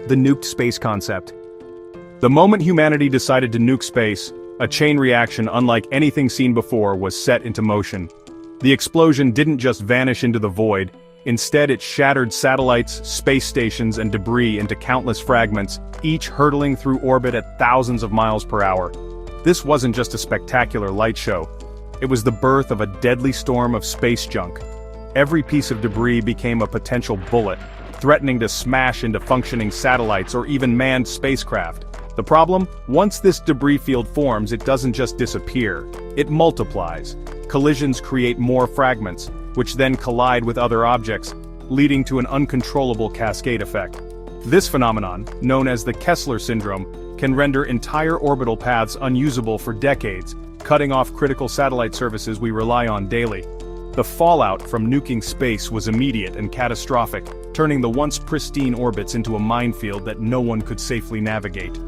The Nuked Space Concept. The moment humanity decided to nuke space, a chain reaction unlike anything seen before was set into motion. The explosion didn't just vanish into the void, instead it shattered satellites, space stations, and debris into countless fragments, each hurtling through orbit at thousands of miles per hour. This wasn't just a spectacular light show. It was the birth of a deadly storm of space junk. Every piece of debris became a potential bullet, threatening to smash into functioning satellites or even manned spacecraft. The problem? Once this debris field forms, it doesn't just disappear. It multiplies. Collisions create more fragments, which then collide with other objects, leading to an uncontrollable cascade effect. This phenomenon, known as the Kessler Syndrome, can render entire orbital paths unusable for decades, cutting off critical satellite services we rely on daily. The fallout from nuking space was immediate and catastrophic, turning the once pristine orbits into a minefield that no one could safely navigate.